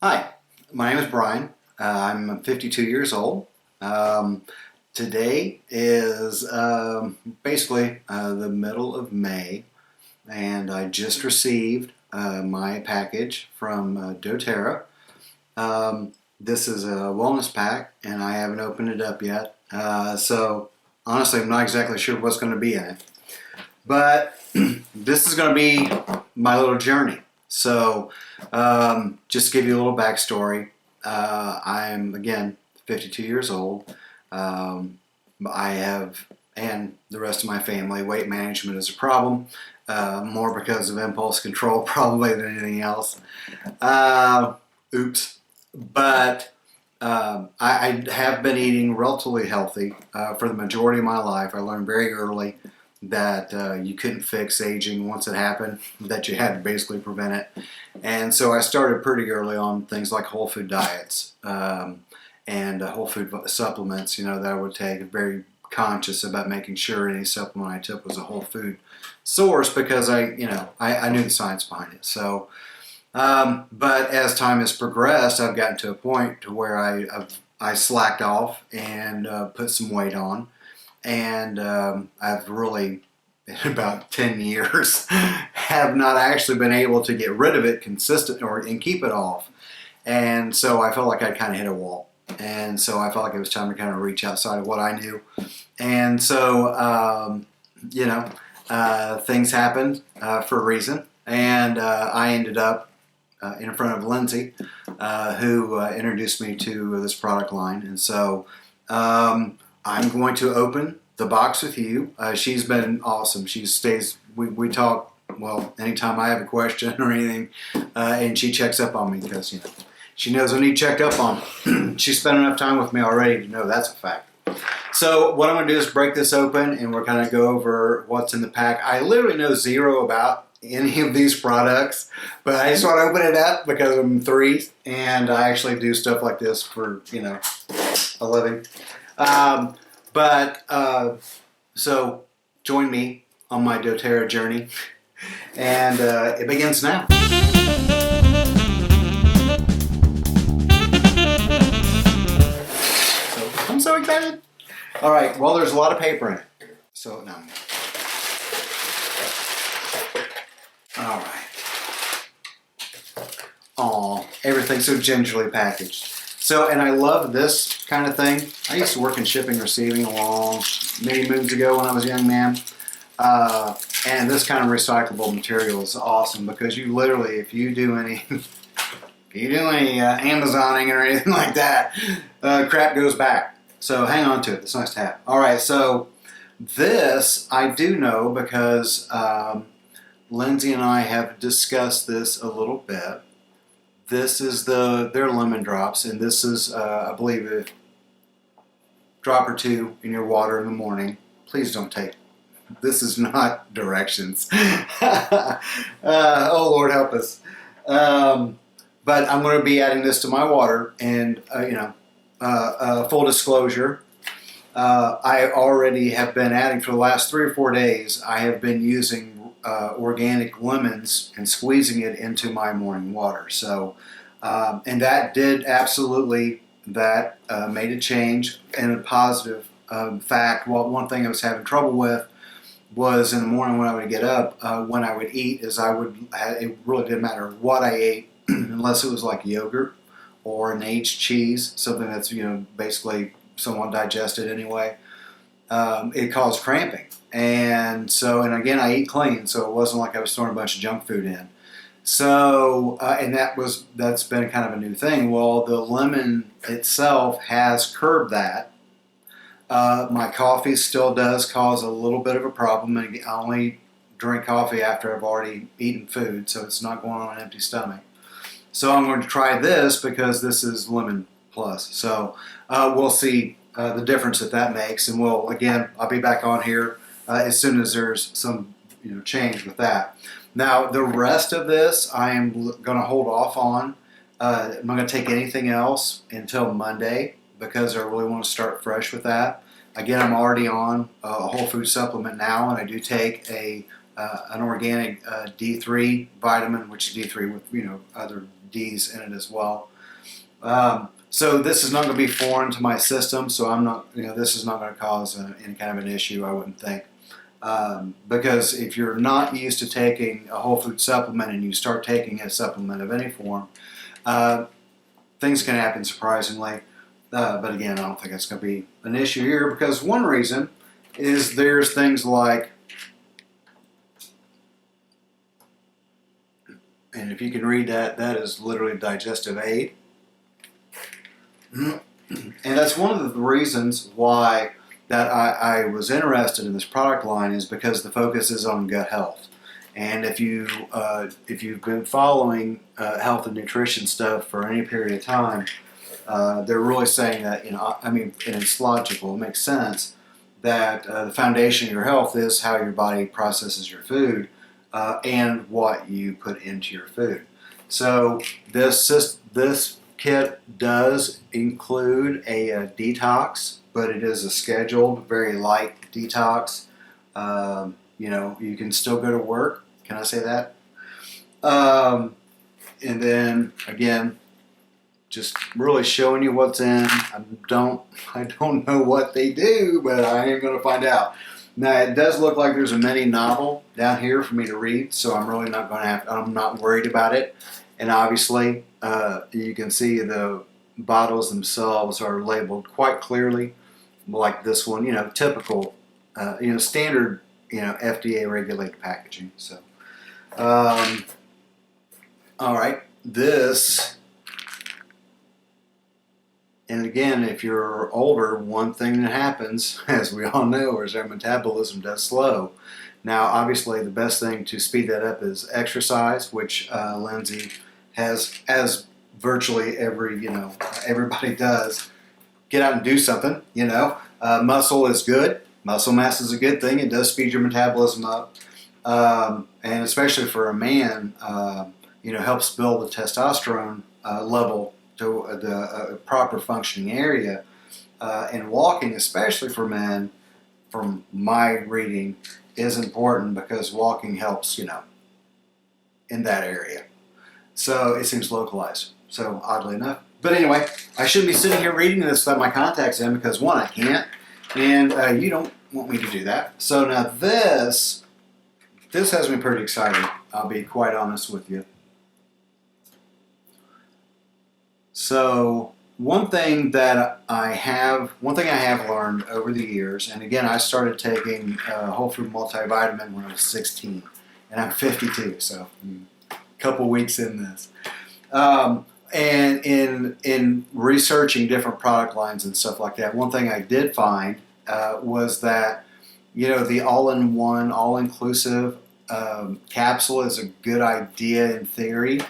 Hi, my name is Brian. I'm 52 years old. Today is basically the middle of May, and I just received my package from doTerra. This is a wellness pack, and I haven't opened it up yet. So honestly, I'm not exactly sure what's going to be in it. But this is going to be my little journey. So just to give you a little backstory, I'm, again, 52 years old. I have, and the rest of my family, weight management is a problem, more because of impulse control probably than anything else. Oops. But I have been eating relatively healthy for the majority of my life. I learned very early that you couldn't fix aging once it happened, that you had to basically prevent it. And so I started pretty early on things like whole food diets and whole food supplements, that I would take. Very conscious about making sure any supplement I took was a whole food source because I knew the science behind it. So, but as time has progressed, I've gotten to a point to where I slacked off and put some weight on. And I've really, in about 10 years, have not actually been able to get rid of it and keep it off. And so I felt like I kind of hit a wall. And so I felt like it was time to kind of reach outside of what I knew. And so, things happened for a reason. And I ended up in front of Lindsay, who introduced me to this product line. And so I'm going to open the box with you. She's been awesome. We talk, well, anytime I have a question or anything, and she checks up on me because, she knows I need checked up on. She's spent enough time with me already to know that's a fact. So what I'm going to do is break this open and we're going to go over what's in the pack. I literally know zero about any of these products, but I just want to open it up because I'm 3 and I actually do stuff like this for, a living. So join me on my doTerra journey, and it begins now. So I'm so excited. All right, well, there's a lot of paper in it. So, no. All right. Aw, everything's so gingerly packaged. So, and I love this kind of thing. I used to work in shipping and receiving many moons ago when I was a young man. And this kind of recyclable material is awesome because you literally, if you do any Amazoning or anything like that, crap goes back. So hang on to it. It's nice to have. All right, so this I do know because Lindsay and I have discussed this a little bit. This is their lemon drops, and this is, I believe, a drop or 2 in your water in the morning. Please don't take. This is not directions. Oh Lord, help us. But I'm going to be adding this to my water, and full disclosure, I already have been adding for the last 3 or 4 days. I have been using organic lemons and squeezing it into my morning water. So, and that did absolutely, made a change and a positive fact. Well, one thing I was having trouble with was in the morning when I would get up, when I would eat, it really didn't matter what I ate, unless it was like yogurt or an aged cheese, something that's, basically somewhat digested anyway. It caused cramping. And again, I eat clean, so it wasn't like I was throwing a bunch of junk food in. So, and that's been kind of a new thing. Well, the lemon itself has curbed that. My coffee still does cause a little bit of a problem. I only drink coffee after I've already eaten food, so it's not going on an empty stomach. So I'm going to try this because this is lemon plus. So we'll see the difference that makes, and I'll be back on here as soon as there's some change with that. Now the rest of this I am going to hold off on. I'm not going to take anything else until Monday because I really want to start fresh with that. Again, I'm already on a whole food supplement now, and I do take an organic D3 vitamin, which is D3 with other D's in it as well. So this is not going to be foreign to my system, so I'm not, this is not going to cause any kind of an issue, I wouldn't think. Because if you're not used to taking a whole food supplement and you start taking a supplement of any form, things can happen surprisingly. But again, I don't think it's going to be an issue here, because one reason is there's things like, and if you can read that, that is literally digestive aid. And that's one of the reasons why that I was interested in this product line, is because the focus is on gut health. And if you've been following health and nutrition stuff for any period of time, they're really saying that, and it's logical, it makes sense, that the foundation of your health is how your body processes your food and what you put into your food. So this kit does include a detox, but it is a scheduled, very light detox. You can still go to work. Can I say that? And then again, just really showing you what's in. I don't know what they do, but I am going to find out. Now, it does look like there's a mini novel down here for me to read, so I'm really not going to have. I'm not worried about it. And obviously, you can see the bottles themselves are labeled quite clearly, like this one. Typical, standard, FDA regulated packaging. So, all right, this. And again, if you're older, one thing that happens, as we all know, is our metabolism does slow. Now, obviously, the best thing to speed that up is exercise, which Lindsay has, as virtually everybody does. Get out and do something. Muscle is good. Muscle mass is a good thing. It does speed your metabolism up, and especially for a man, helps build the testosterone level to the proper functioning area. And walking, especially for men, from my reading, is important, because walking helps, in that area. So it seems localized. So oddly enough. But anyway, I shouldn't be sitting here reading this without my contacts in, because one, I can't, and you don't want me to do that. So now this has me pretty excited. I'll be quite honest with you. So one thing I have learned over the years, and again, I started taking whole food multivitamin when I was 16, and I'm 52, so a couple weeks in this. And in researching different product lines and stuff like that, one thing I did find was that, the all-in-one, all-inclusive capsule is a good idea in theory,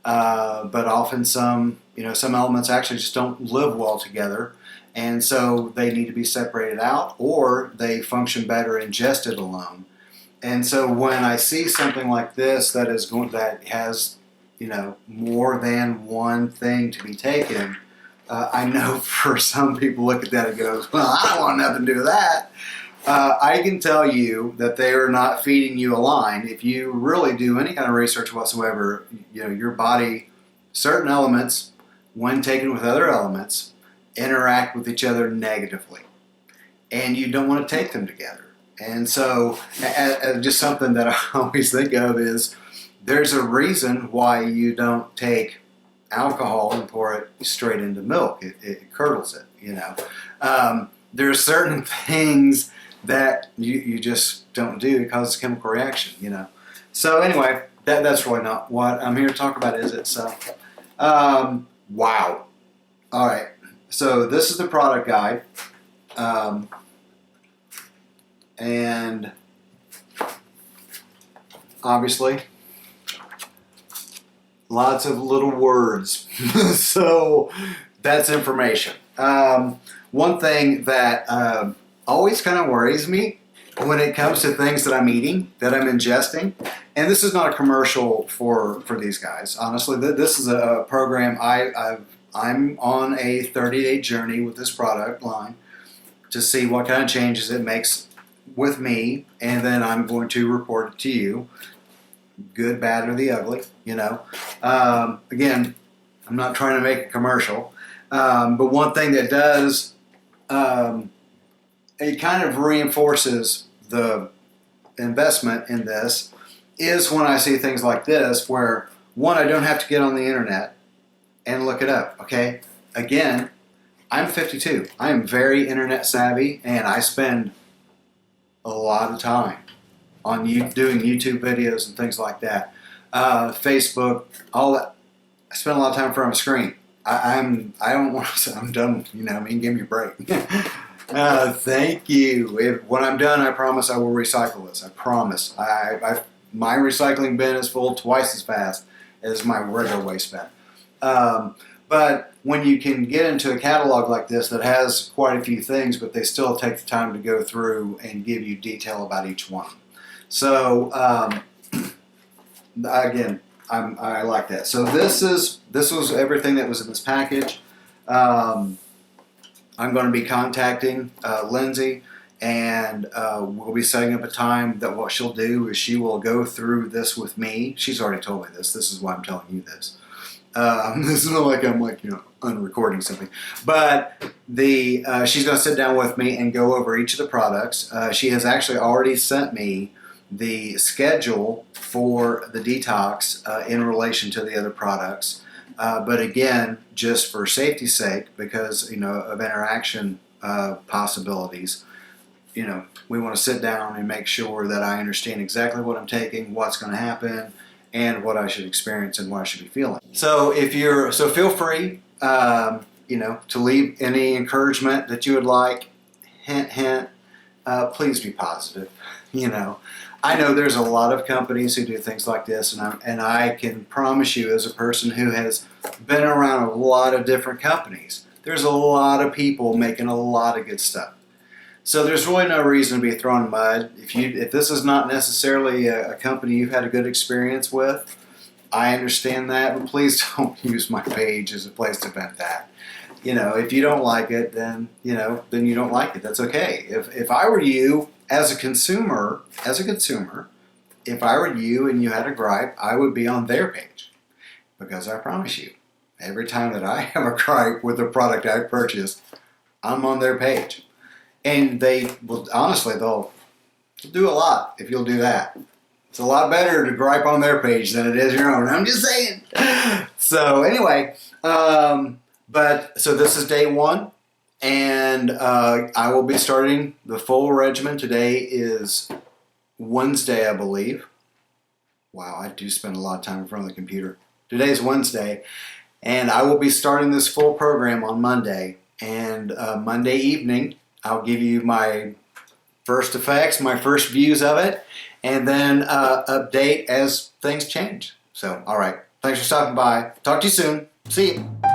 but often some elements actually just don't live well together, and so they need to be separated out, or they function better ingested alone. And so when I see something like this that has more than one thing to be taken, I know for some people look at that and goes, well, I don't want nothing to do with that. I can tell you that they are not feeding you a line. If you really do any kind of research whatsoever, your body, certain elements, when taken with other elements, interact with each other negatively. And you don't want to take them together. And so just something that I always think of is, there's a reason why you don't take alcohol and pour it straight into milk. It curdles it, There are certain things that you just don't do because it's a chemical reaction, So anyway, that's really not what I'm here to talk about, is it? So, wow. All right. So this is the product guide. And obviously, lots of little words. So that's information. One thing that always kind of worries me when it comes to things that I'm eating, that I'm ingesting, and this is not a commercial for these guys. Honestly, this is a program. I'm on a 30-day journey with this product line to see what kind of changes it makes with me, and then I'm going to report it to you. good, bad, or the ugly, you know. Again, I'm not trying to make a commercial, but one thing that does, it kind of reinforces the investment in this is when I see things like this where, one, I don't have to get on the internet and look it up, okay? Again, I'm 52. I am very internet savvy, and I spend a lot of time on doing YouTube videos and things like that. Facebook, all that. I spend a lot of time in front of a screen. I don't want to. I'm done. You know, give me a break. Thank you. When I'm done, I promise I will recycle this. I promise. My recycling bin is full twice as fast as my regular waste bin. But when you can get into a catalog like this that has quite a few things, but they still take the time to go through and give you detail about each one. So again, I like that. So this was everything that was in this package. I'm going to be contacting Lindsay, and we'll be setting up a time that what she'll do is she will go through this with me. She's already told me this. This is why I'm telling you this. This is not like I'm unrecording something, but she's going to sit down with me and go over each of the products. She has actually already sent me the schedule for the detox in relation to the other products. But again, just for safety's sake, because of interaction possibilities, we want to sit down and make sure that I understand exactly what I'm taking, what's going to happen, and what I should experience and what I should be feeling. So feel free, to leave any encouragement that you would like. Hint, hint. Please be positive. I know there's a lot of companies who do things like this, and I can promise you, as a person who has been around a lot of different companies, there's a lot of people making a lot of good stuff. So there's really no reason to be throwing mud. If this is not necessarily a company you've had a good experience with, I understand that, but please don't use my page as a place to vent that. If you don't like it, then you don't like it. That's okay. If I were you as a consumer, if I were you and you had a gripe, I would be on their page, because I promise you, every time that I have a gripe with a product I purchased, I'm on their page. And they will, honestly, they'll do a lot if you'll do that. It's a lot better to gripe on their page than it is your own. I'm just saying. So anyway, so this is day one, and I will be starting the full regimen. Today is Wednesday, I believe. Wow, I do spend a lot of time in front of the computer. Today's Wednesday, and I will be starting this full program on Monday. And Monday evening, I'll give you my first effects, my first views of it, and then update as things change. So, all right. Thanks for stopping by. Talk to you soon. See you.